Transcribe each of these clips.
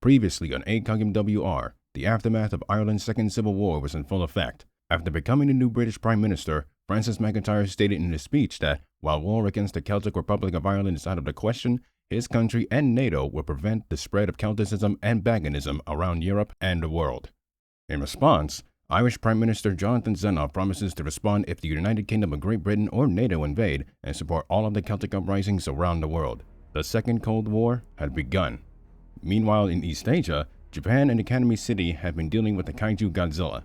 Previously on ACOGMWR, the aftermath of Ireland's Second Civil War was in full effect. After becoming the new British Prime Minister, Francis McIntyre stated in his speech that, while war against the Celtic Republic of Ireland is out of the question, his country and NATO will prevent the spread of Celticism and paganism around Europe and the world. In response, Irish Prime Minister Jonathan Zenoff promises to respond if the United Kingdom of Great Britain or NATO invade and support all of the Celtic uprisings around the world. The Second Cold War had begun. Meanwhile, in East Asia, Japan and Academy City have been dealing with the kaiju Godzilla.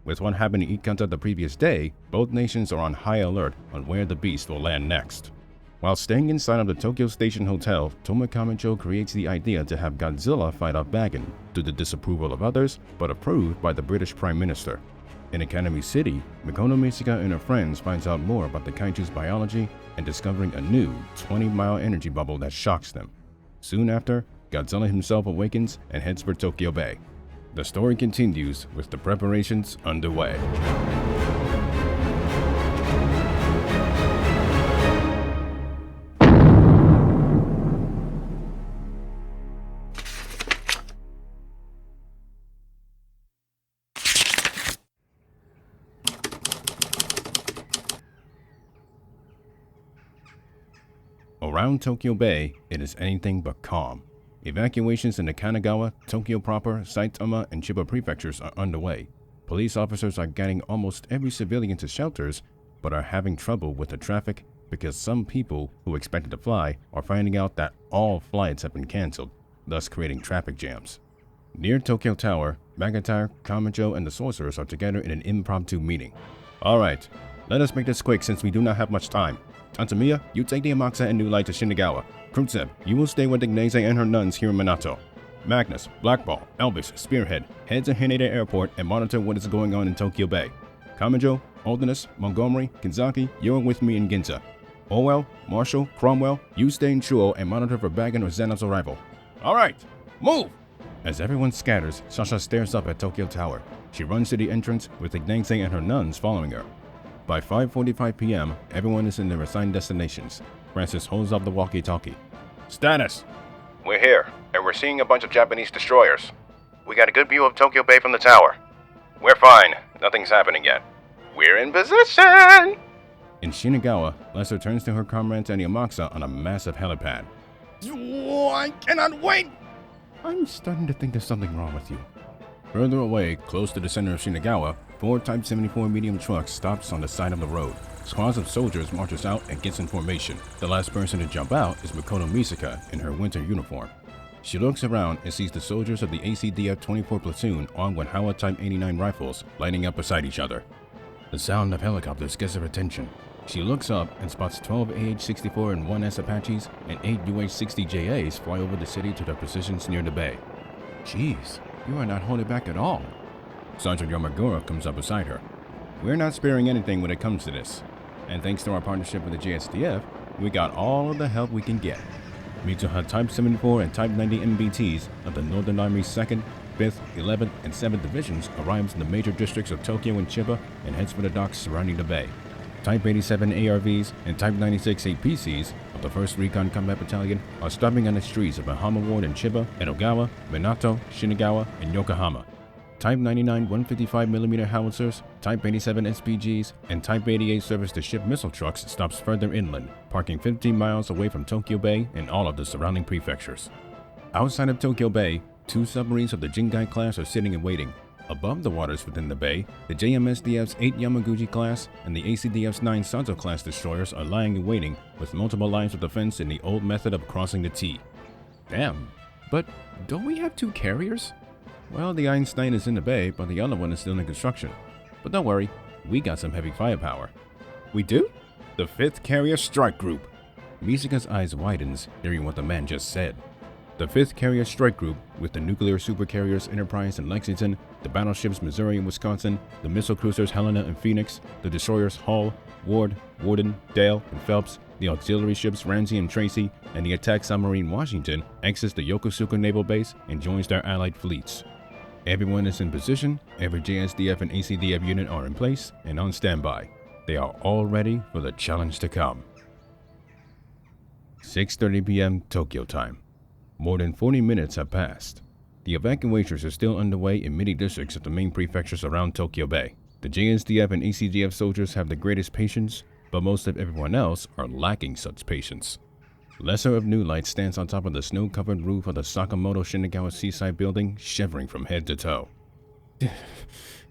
With what happened in Ikanta the previous day, both nations are on high alert on where the beast will land next. While staying inside of the Tokyo Station Hotel, Toma Kamicho creates the idea to have Godzilla fight off Bagan, to the disapproval of others, but approved by the British Prime Minister. In Academy City, Mikoto Misaka and her friends finds out more about the kaiju's biology and discovering a new 20-mile energy bubble that shocks them. Soon after, Godzilla himself awakens and heads for Tokyo Bay. The story continues with the preparations underway. Around Tokyo Bay, it is anything but calm. Evacuations in the Kanagawa, Tokyo proper, Saitama, and Chiba prefectures are underway. Police officers are getting almost every civilian to shelters, but are having trouble with the traffic because some people who expected to fly are finding out that all flights have been cancelled, thus creating traffic jams. Near Tokyo Tower, McIntyre, Kamicho, and the sorcerers are together in an impromptu meeting. Alright, let us make this quick since we do not have much time. Tantamiya, you take the Amaxa and New Light to Shinagawa. Krutzev, you will stay with Ignace and her nuns here in Minato. Magnus, Blackball, Elvis, Spearhead, head to Haneda Airport and monitor what is going on in Tokyo Bay. Kamijo, Aldenus, Montgomery, Kinzaki, you are with me in Ginza. Orwell, Marshall, Cromwell, you stay in Chuo and monitor for Bagan or Zenoff's arrival. Alright, move! As everyone scatters, Sasha stares up at Tokyo Tower. She runs to the entrance with Ignace and her nuns following her. By 5:45 p.m., everyone is in their assigned destinations. Francis holds up the walkie-talkie. Status! We're here, and we're seeing a bunch of Japanese destroyers. We got a good view of Tokyo Bay from the tower. We're fine. Nothing's happening yet. We're in position! In Shinagawa, Lester turns to her comrades and Yamaxa on a massive helipad. I cannot wait! I'm starting to think there's something wrong with you. Further away, close to the center of Shinagawa, 4 Type 74 medium trucks stops on the side of the road. Squads of soldiers marches out and gets in formation. The last person to jump out is Mikoto Misaka in her winter uniform. She looks around and sees the soldiers of the ACDF 24 platoon armed with Howa Type 89 rifles lining up beside each other. The sound of helicopters gets her attention. She looks up and spots 12 AH-64 and 1S Apaches and 8 UH-60 JAs fly over the city to their positions near the bay. Jeez, you are not holding back at all. Sergeant Yamagura comes up beside her. We're not sparing anything when it comes to this. And thanks to our partnership with the JSDF, we got all of the help we can get. Mitsuha Type 74 and Type 90 MBTs of the Northern Army's 2nd, 5th, 11th, and 7th Divisions arrives in the major districts of Tokyo and Chiba and heads for the docks surrounding the bay. Type 87 ARVs and Type 96 APCs of the 1st Recon Combat Battalion are stopping on the streets of Bahama Ward in Chiba, Edogawa, Minato, Shinagawa, and Yokohama. Type 99 155mm howitzers, Type 87 SPGs, and Type 88 service-to-ship missile trucks stops further inland, parking 15 miles away from Tokyo Bay and all of the surrounding prefectures. Outside of Tokyo Bay, 2 submarines of the Jingai class are sitting and waiting. Above the waters within the bay, the JMSDF's 8 Yamaguchi class and the ACDF's 9 Santo class destroyers are lying and waiting with multiple lines of defense in the old method of crossing the T. Damn, but don't we have 2 carriers? Well, the Einstein is in the bay, but the other one is still in construction. But don't worry, we got some heavy firepower. We do? The 5th Carrier Strike Group. Misaka's eyes widens, hearing what the man just said. The 5th Carrier Strike Group, with the nuclear supercarriers Enterprise and Lexington, the battleships Missouri and Wisconsin, the missile cruisers Helena and Phoenix, the destroyers Hull, Ward, Warden, Dale, and Phelps, the auxiliary ships Ramsey and Tracy, and the attack submarine Washington, exits the Yokosuka Naval Base and joins their allied fleets. Everyone is in position, every JSDF and ACDF unit are in place and on standby. They are all ready for the challenge to come. 6:30 p.m. Tokyo time. More than 40 minutes have passed. The evacuations are still underway in many districts of the main prefectures around Tokyo Bay. The JSDF and ACDF soldiers have the greatest patience, but most of everyone else are lacking such patience. Lesser of New Light stands on top of the snow-covered roof of the Sakamoto Shinagawa Seaside building, shivering from head to toe.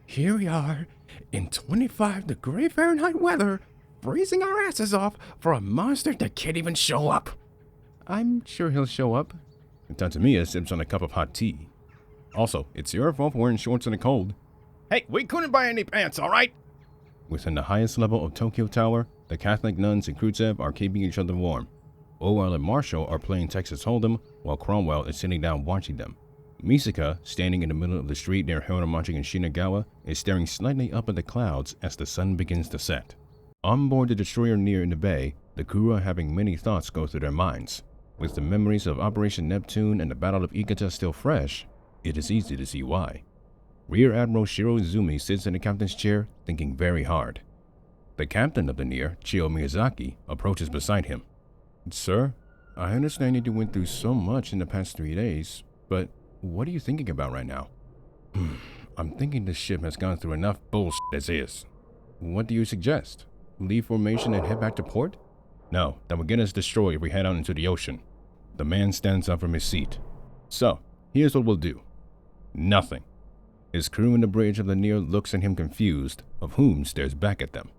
Here we are, in 25-degree Fahrenheit weather, freezing our asses off for a monster that can't even show up. I'm sure he'll show up. Tatsumiya sips on a cup of hot tea. Also, it's your fault for wearing shorts in the cold. Hey, we couldn't buy any pants, alright? Within the highest level of Tokyo Tower, the Catholic nuns and Khrushchev are keeping each other warm. Orwell and Marshall are playing Texas Hold'em, while Cromwell is sitting down watching them. Misaka, standing in the middle of the street near Hiromachi and Shinagawa, is staring slightly up at the clouds as the sun begins to set. On board the destroyer near in the bay, the crew are having many thoughts go through their minds. With the memories of Operation Neptune and the Battle of Ikata still fresh, it is easy to see why. Rear Admiral Shiro Izumi sits in the captain's chair, thinking very hard. The captain of the Near, Chio Miyazaki, approaches beside him. Sir, I understand that you went through so much in the past 3 days, but what are you thinking about right now? I'm thinking this ship has gone through enough bullshit as is. What do you suggest? Leave formation and head back to port? No, that would get us destroyed if we head out into the ocean. The man stands up from his seat. So, here's what we'll do. Nothing. His crew in the bridge of the Near looks at him confused, of whom stares back at them.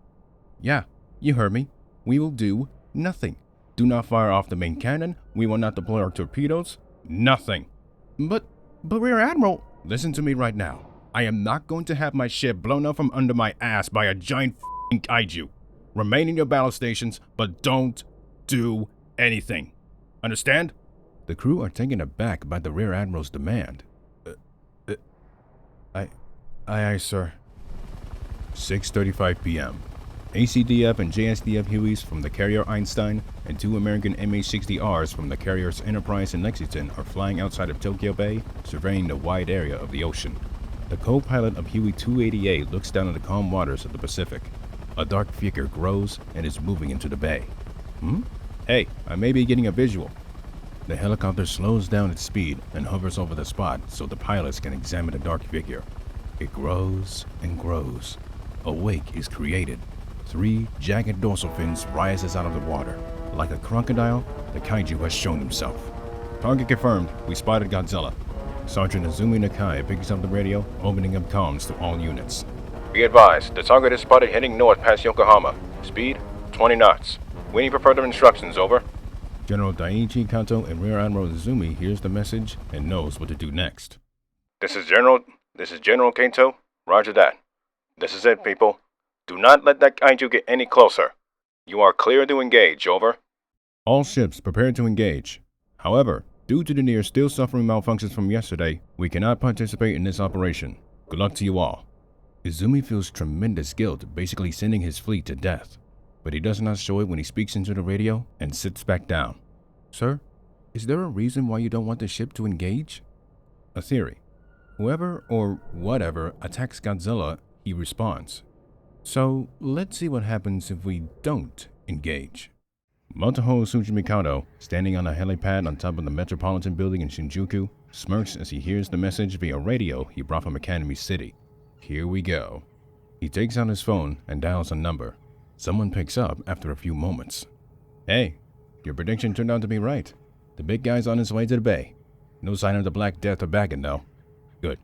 Yeah, you heard me. We will do nothing. Do not fire off the main cannon. We will not deploy our torpedoes. Nothing. But Rear Admiral, listen to me right now. I am not going to have my ship blown up from under my ass by a giant f***ing kaiju. Remain in your battle stations, but don't do anything. Understand? The crew are taken aback by the Rear Admiral's demand. Aye, sir. 6:35 p.m. ACDF and JSDF Hueys from the carrier Einstein and 2 American MH-60Rs from the carriers Enterprise and Lexington are flying outside of Tokyo Bay, surveying the wide area of the ocean. The co-pilot of Huey 288 looks down at the calm waters of the Pacific. A dark figure grows and is moving into the bay. Hey, I may be getting a visual. The helicopter slows down its speed and hovers over the spot so the pilots can examine the dark figure. It grows and grows. A wake is created. 3 jagged dorsal fins rises out of the water. Like a crocodile, the kaiju has shown himself. Target confirmed. We spotted Godzilla. Sergeant Azumi Nakai picks up the radio, opening up comms to all units. Be advised, the target is spotted heading north past Yokohama. Speed, 20 knots. Waiting for further instructions, over. General Daiichi Kato and Rear Admiral Izumi hears the message and knows what to do next. This is General Kato. Roger that. This is it, people. Do not let that kaiju get any closer. You are clear to engage, over. All ships prepare to engage. However, due to the Near still suffering malfunctions from yesterday, we cannot participate in this operation. Good luck to you all. Izumi feels tremendous guilt basically sending his fleet to death, but he does not show it when he speaks into the radio and sits back down. Sir, is there a reason why you don't want the ship to engage? A theory. Whoever or whatever attacks Godzilla, he responds. So, let's see what happens if we don't engage. Motoho Tsujimikado, standing on a helipad on top of the Metropolitan Building in Shinjuku, smirks as he hears the message via radio he brought from Academy City. Here we go. He takes out his phone and dials a number. Someone picks up after a few moments. Hey, your prediction turned out to be right. The big guy's on his way to the bay. No sign of the Black Death or Baggin, though. Good.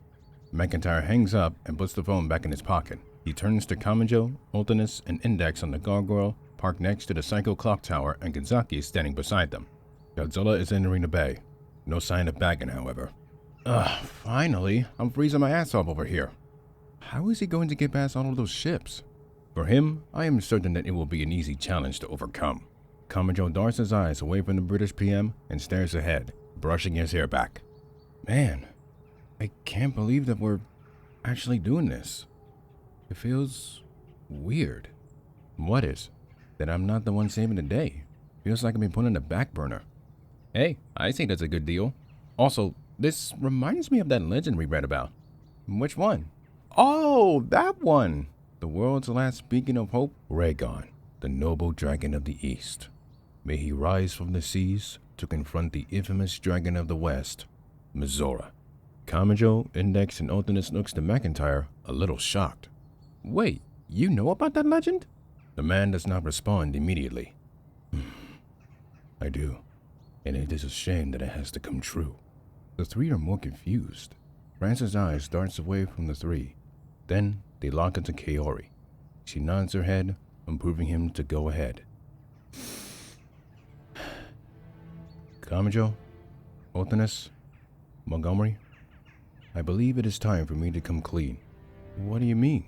McIntyre hangs up and puts the phone back in his pocket. He turns to Kamijo, Ultinus, and Index on the gargoyle, parked next to the Psycho Clock Tower, and Kanzaki is standing beside them. Godzilla is entering the bay. No sign of Baggin, however. Finally, I'm freezing my ass off over here. How is he going to get past all of those ships? For him, I am certain that it will be an easy challenge to overcome. Kamijo darts his eyes away from the British PM and stares ahead, brushing his hair back. Man, I can't believe that we're actually doing this. It feels weird. What is? That I'm not the one saving the day. Feels like I've been put on the back burner. Hey, I think that's a good deal. Also, this reminds me of that legend we read about. Which one? Oh, that one! The world's last beacon of hope, Rhaegon, the noble dragon of the East. May he rise from the seas to confront the infamous dragon of the West, Mizora. Kamajo, Index, and Ultinus looks to McIntyre a little shocked. Wait, you know about that legend? The man does not respond immediately. I do, and it is a shame that it has to come true. The three are more confused. France's eyes darts away from the three. Then they lock into Kaori. She nods her head, improving him to go ahead. Kamajo, Ultinus, Montgomery, I believe it is time for me to come clean. What do you mean?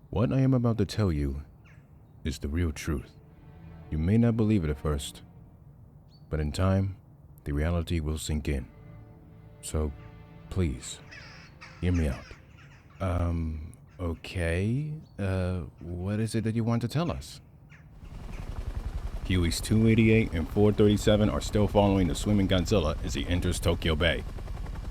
What I am about to tell you is the real truth. You may not believe it at first, but in time, the reality will sink in. So, please, hear me out. Okay. What is it that you want to tell us? Huey's 288 and 437 are still following the swimming Godzilla as he enters Tokyo Bay.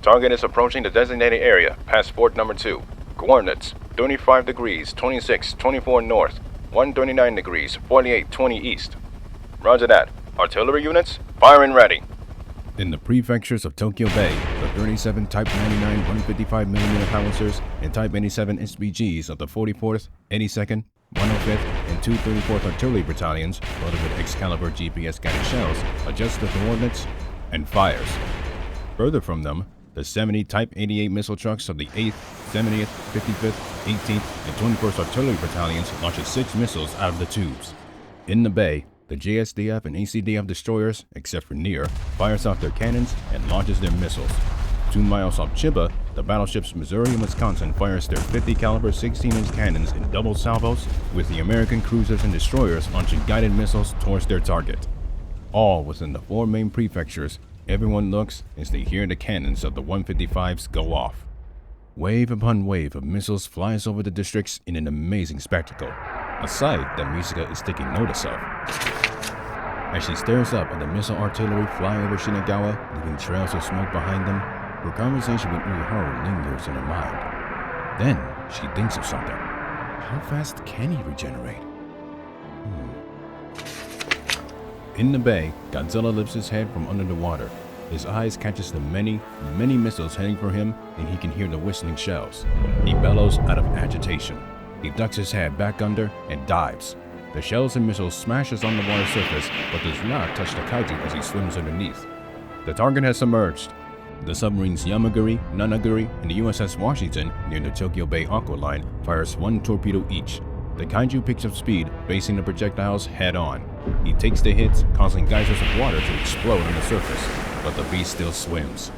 Target is approaching the designated area, past Fort Number 2. Coordinates, 35 degrees, 26, 24 north, 139 degrees, 48, 20 east. Roger that. Artillery units, fire and ready. In the prefectures of Tokyo Bay, the 37 Type 99 155mm howitzers and Type 87 SBGs of the 44th, 82nd, 105th, and 234th Artillery Battalions, loaded with Excalibur GPS-guided shells, adjust the coordinates and fires. Further from them, the 70 Type 88 missile trucks of the 8th, 70th, 55th, 18th, and 21st Artillery Battalions launches 6 missiles out of the tubes. In the bay, the JSDF and ACDF destroyers, except for Near, fires off their cannons and launches their missiles. 2 miles off Chiba, the battleships Missouri and Wisconsin fires their 50 caliber 16-inch cannons in double salvos, with the American cruisers and destroyers launching guided missiles towards their target. All within the 4 main prefectures, everyone looks as they hear the cannons of the 155s go off. Wave upon wave of missiles flies over the districts in an amazing spectacle, a sight that Misaka is taking notice of. As she stares up at the missile artillery flying over Shinagawa, leaving trails of smoke behind them, her conversation with Uehara lingers in her mind. Then she thinks of something. How fast can he regenerate? In the bay, Godzilla lifts his head from under the water. His eyes catches the many, many missiles heading for him, and he can hear the whistling shells. He bellows out of agitation. He ducks his head back under and dives. The shells and missiles smashes on the water surface, but does not touch the kaiju as he swims underneath. The target has submerged. The submarines Yamaguri, Nanaguri, and the USS Washington, near the Tokyo Bay Aqua Line, fires 1 torpedo each. The kaiju picks up speed, facing the projectiles head-on. He takes the hits, causing geysers of water to explode on the surface, but the beast still swims.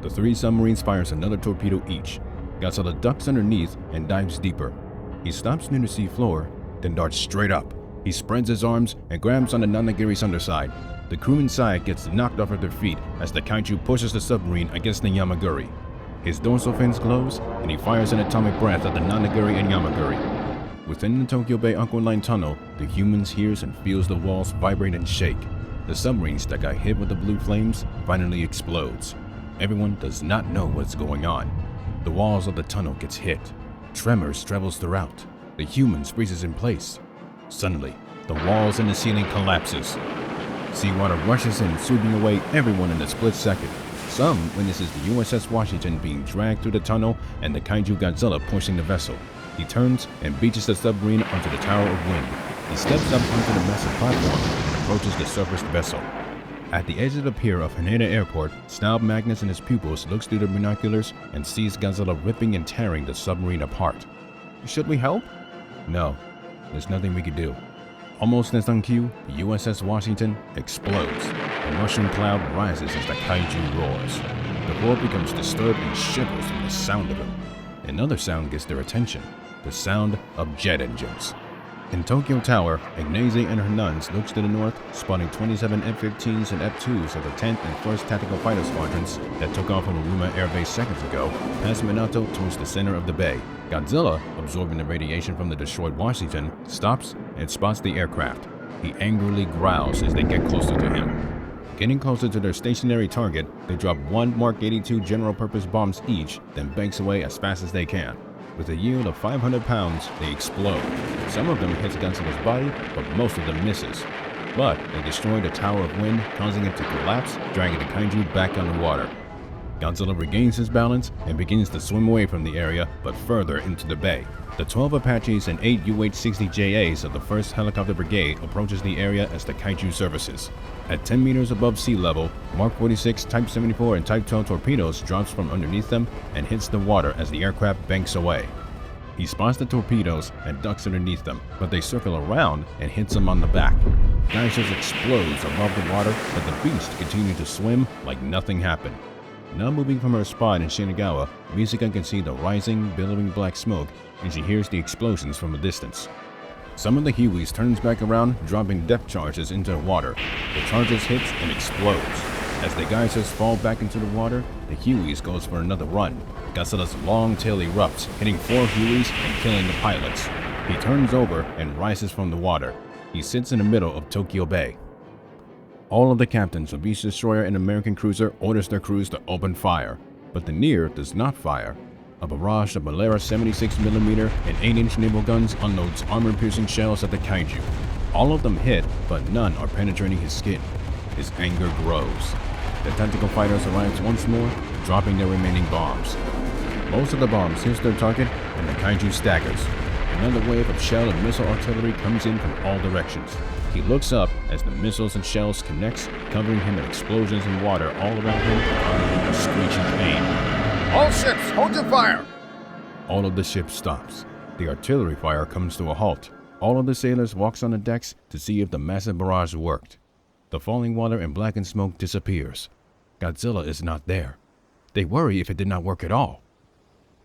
The 3 submarines fires another torpedo each. Godzilla ducks underneath and dives deeper. He stops near the sea floor, then darts straight up. He spreads his arms and grabs on the Nanagiri's underside. The crew inside gets knocked off of their feet as the kaiju pushes the submarine against the Yamaguri. His dorsal fins glows, and he fires an atomic breath at the Nanaguri and Yamaguri. Within the Tokyo Bay Aqua Line tunnel, the humans hears and feels the walls vibrate and shake. The submarines that got hit with the blue flames finally explodes. Everyone does not know what's going on. The walls of the tunnel gets hit. Tremors travels throughout. The humans freezes in place. Suddenly, the walls and the ceiling collapses. Seawater rushes in, sweeping away everyone in a split second. Some witnesses the USS Washington being dragged through the tunnel and the kaiju Godzilla pushing the vessel. He turns and beaches the submarine onto the Tower of Wind. He steps up onto the massive platform and approaches the surfaced vessel. At the edge of the pier of Haneda Airport, Staub Magnus and his pupils looks through the binoculars and sees Godzilla ripping and tearing the submarine apart. Should we help? No, there's nothing we could do. Almost as on cue, the USS Washington explodes. A mushroom cloud rises as the kaiju roars. The floor becomes disturbed and shivers from the sound of it. Another sound gets their attention, the sound of jet engines. In Tokyo Tower, Ignazi and her nuns looks to the north, spotting 27 F-15s and F-2s of the 10th and 1st Tactical Fighter Squadrons that took off from Aruma Air Base seconds ago, past Minato towards the center of the bay. Godzilla, absorbing the radiation from the destroyed Washington, stops and spots the aircraft. He angrily growls as they get closer to him. Getting closer to their stationary target, they drop 1 Mark 82 general-purpose bombs each, then banks away as fast as they can. With a yield of 500 pounds, they explode. Some of them hits Godzilla's body, but most of them misses. But they destroy the Tower of Wind, causing it to collapse, dragging the kaiju back underwater. Godzilla regains his balance and begins to swim away from the area, but further into the bay. The 12 Apaches and 8 UH-60JAs of the 1st Helicopter Brigade approaches the area as the kaiju surfaces. At 10 meters above sea level, Mark 46, Type 74, and Type 12 torpedoes drops from underneath them and hits the water as the aircraft banks away. He spots the torpedoes and ducks underneath them, but they circle around and hits him on the back. Geysers explodes above the water, but the beast continues to swim like nothing happened. Now moving from her spot in Shinagawa, Misaka can see the rising, billowing black smoke, and she hears the explosions from a distance. Some of the Hueys turns back around, dropping depth charges into the water. The charges hits and explodes. As the geysers fall back into the water, the Hueys goes for another run. Godzilla's long tail erupts, hitting 4 Hueys and killing the pilots. He turns over and rises from the water. He sits in the middle of Tokyo Bay. All of the captains of Beast Destroyer and American Cruiser orders their crews to open fire, but the Near does not fire. A barrage of Malera 76mm and 8-inch naval guns unloads armor-piercing shells at the kaiju. All of them hit, but none are penetrating his skin. His anger grows. The tactical fighters arrive once more, dropping their remaining bombs. Most of the bombs hit their target, and the kaiju staggers. Another wave of shell and missile artillery comes in from all directions. He looks up as the missiles and shells connects, covering him in explosions and water all around him, causing him a screeching pain. All ships, hold your fire! All of the ship stops. The artillery fire comes to a halt. All of the sailors walks on the decks to see if the massive barrage worked. The falling water and blackened smoke disappears. Godzilla is not there. They worry if it did not work at all.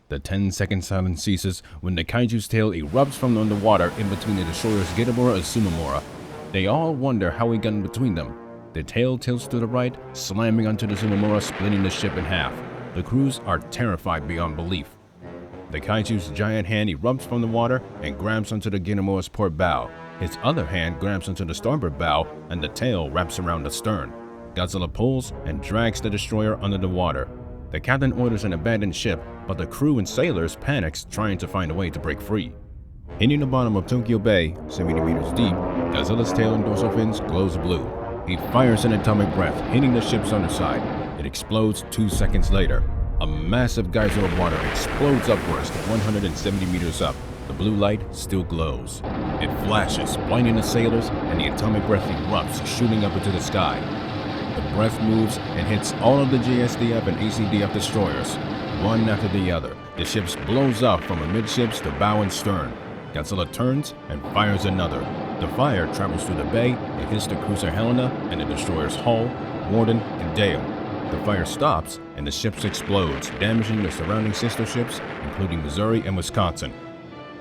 The 10-second silence ceases when the kaiju's tail erupts from underwater in between the destroyers Getamura and Sumamura. They all wonder how he got in between them. The tail tilts to the right, slamming onto the Sumamura, splitting the ship in half. The crews are terrified beyond belief. The kaiju's giant hand erupts from the water and grabs onto the Getamura's port bow. His other hand grabs onto the starboard bow, and the tail wraps around the stern. Godzilla pulls and drags the destroyer under the water. The captain orders an abandoned ship, but the crew and sailors panics trying to find a way to break free. Hitting the bottom of Tokyo Bay, 70 meters deep, Godzilla's tail and dorsal fins glows blue. He fires an atomic breath, hitting the ship's underside. It explodes 2 seconds later. A massive geyser of water explodes upwards to 170 meters up. The blue light still glows. It flashes, blinding the sailors, and the atomic breath erupts, shooting up into the sky. The breath moves and hits all of the JSDF and ACDF destroyers, one after the other. The ships blows up from amidships to bow and stern. Godzilla turns and fires another. The fire travels through the bay and hits the cruiser Helena and the destroyers Hull, Warden, and Dale. The fire stops and the ships explodes, damaging the surrounding sister ships, including Missouri and Wisconsin.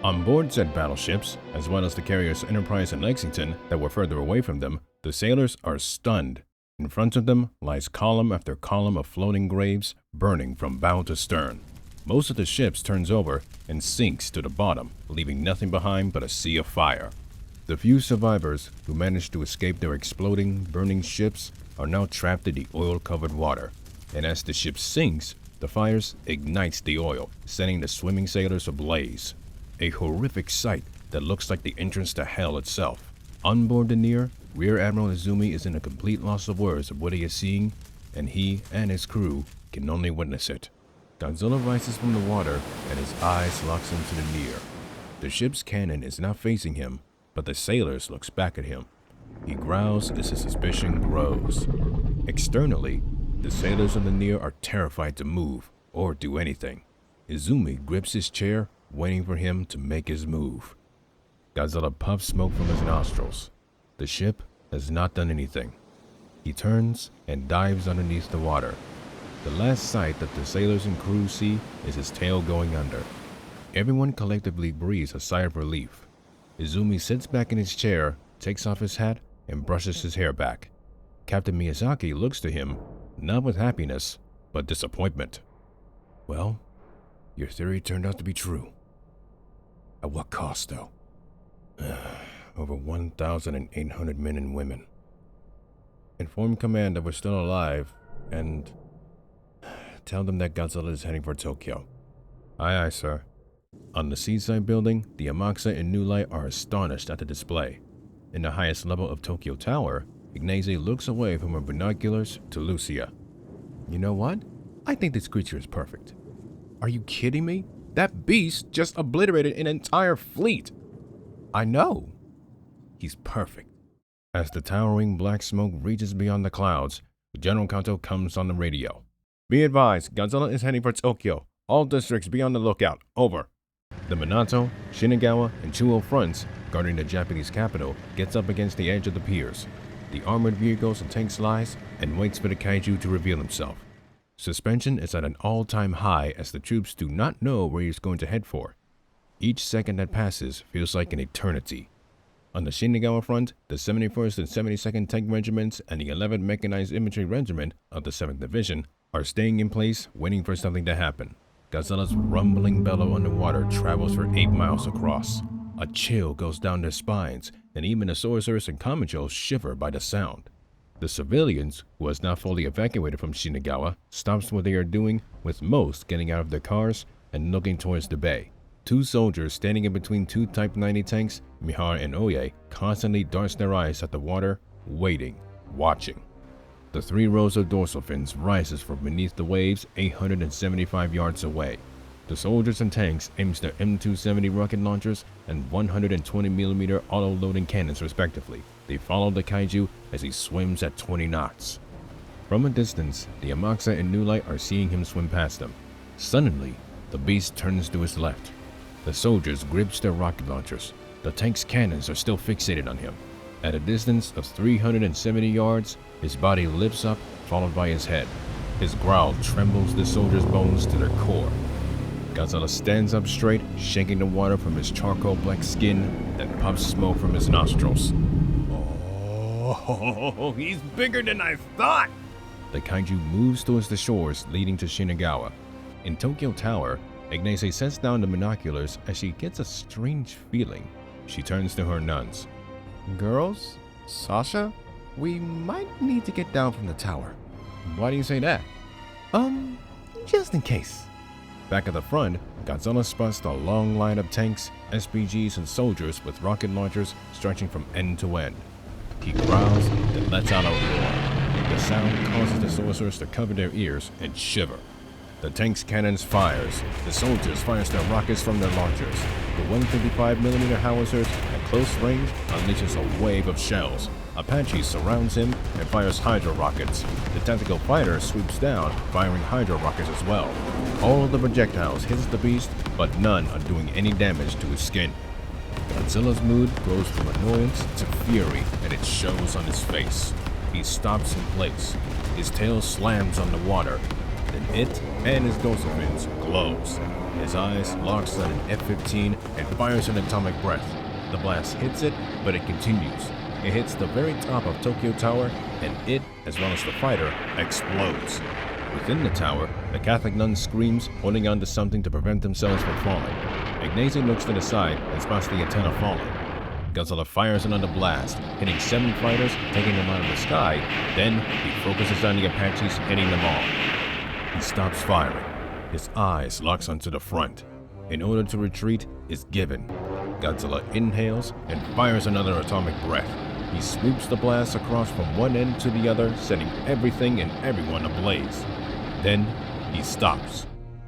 On board said battleships, as well as the carriers Enterprise and Lexington that were further away from them, the sailors are stunned. In front of them lies column after column of floating graves, burning from bow to stern. Most of the ships turns over and sinks to the bottom, leaving nothing behind but a sea of fire. The few survivors who managed to escape their exploding, burning ships are now trapped in the oil-covered water. And as the ship sinks, the fires ignites the oil, setting the swimming sailors ablaze. A horrific sight that looks like the entrance to hell itself. On board the Near, Rear Admiral Izumi is in a complete loss of words of what he is seeing, and he and his crew can only witness it. Godzilla rises from the water, and his eyes locks into the Near. The ship's cannon is not facing him, but the sailors looks back at him. He growls as his suspicion grows. Externally, the sailors of the Near are terrified to move or do anything. Izumi grips his chair, waiting for him to make his move. Godzilla puffs smoke from his nostrils. The ship has not done anything. He turns and dives underneath the water. The last sight that the sailors and crew see is his tail going under. Everyone collectively breathes a sigh of relief. Izumi sits back in his chair, takes off his hat, and brushes his hair back. Captain Miyazaki looks to him, not with happiness, but disappointment. Well, your theory turned out to be true. At what cost, though? Over 1,800 men and women. Inform command that we're still alive, and tell them that Godzilla is heading for Tokyo. Aye, aye, sir. On the seaside building, the Amakusa and New Light are astonished at the display. In the highest level of Tokyo Tower, Ignace looks away from her binoculars to Lucia. You know what? I think this creature is perfect. Are you kidding me? That beast just obliterated an entire fleet. I know. He's perfect. As the towering black smoke reaches beyond the clouds, General Kanto comes on the radio. Be advised, Godzilla is heading for Tokyo. All districts be on the lookout. Over. The Minato, Shinagawa, and Chuo fronts, guarding the Japanese capital, gets up against the edge of the piers. The armored vehicles and tanks lies and waits for the kaiju to reveal himself. Suspension is at an all-time high as the troops do not know where he's going to head for. Each second that passes feels like an eternity. On the Shinagawa front, the 71st and 72nd Tank Regiments and the 11th Mechanized Infantry Regiment of the 7th Division are staying in place, waiting for something to happen. Godzilla's rumbling bellow underwater travels for 8 miles across. A chill goes down their spines, and even the sorcerers and Kamijo shiver by the sound. The civilians, who has now fully evacuated from Shinagawa, stops what they are doing, with most getting out of their cars and looking towards the bay. 2 soldiers standing in between 2 Type 90 tanks, Mihar and Oye, constantly darts their eyes at the water, waiting, watching. The 3 rows of dorsal fins rises from beneath the waves 875 yards away. The soldiers and tanks aims their M270 rocket launchers and 120mm auto-loading cannons respectively. They follow the kaiju as he swims at 20 knots. From a distance, the Amaxa and New Light are seeing him swim past them. Suddenly, the beast turns to his left. The soldiers grips their rocket launchers. The tank's cannons are still fixated on him. At a distance of 370 yards, his body lifts up, followed by his head. His growl trembles the soldiers' bones to their core. Godzilla stands up straight, shaking the water from his charcoal black skin, then puffs smoke from his nostrils. Oh, he's bigger than I thought! The kaiju moves towards the shores leading to Shinagawa. In Tokyo Tower, Ignace sets down the binoculars as she gets a strange feeling. She turns to her nuns. Girls, Sasha, we might need to get down from the tower. Why do you say that? Just in case. Back at the front, Godzilla spots the long line of tanks, SPGs, and soldiers with rocket launchers stretching from end to end. He growls, then lets out a roar. The sound causes the sorcerers to cover their ears and shiver. The tank's cannons fires. The soldiers fires their rockets from their launchers. The 155mm howitzers at close range unleashes a wave of shells. Apache surrounds him and fires hydro rockets. The tactical fighter swoops down, firing hydro rockets as well. All of the projectiles hits the beast, but none are doing any damage to his skin. Godzilla's mood grows from annoyance to fury, and it shows on his face. He stops in place. His tail slams on the water. Then it and his dorsal fins glows. His eyes locks on an F-15 and fires an atomic breath. The blast hits it, but it continues. It hits the very top of Tokyo Tower, and it, as well as the fighter, explodes. Within the tower, the Catholic nun screams, holding on to something to prevent themselves from falling. Ignace looks to the side and spots the antenna falling. Godzilla fires another blast, hitting 7 fighters, taking them out of the sky. Then, he focuses on the Apaches, hitting them all. He stops firing. His eyes locks onto the front. In order to retreat is given. Godzilla inhales and fires another atomic breath. He swoops the blast across from one end to the other, setting everything and everyone ablaze. Then, he stops.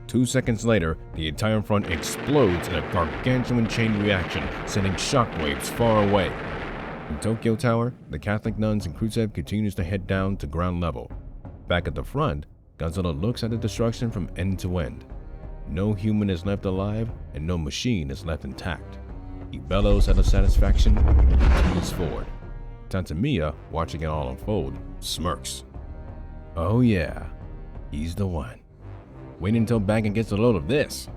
2 seconds later, the entire front explodes in a gargantuan chain reaction, sending shockwaves far away. In Tokyo Tower, the Catholic nuns and Khrushchev continues to head down to ground level. Back at the front, Godzilla looks at the destruction from end to end. No human is left alive, and no machine is left intact. He bellows out of satisfaction and continues forward. Tantamiya, watching it all unfold, smirks. Oh yeah, he's the one. Wait until Bagan gets a load of this.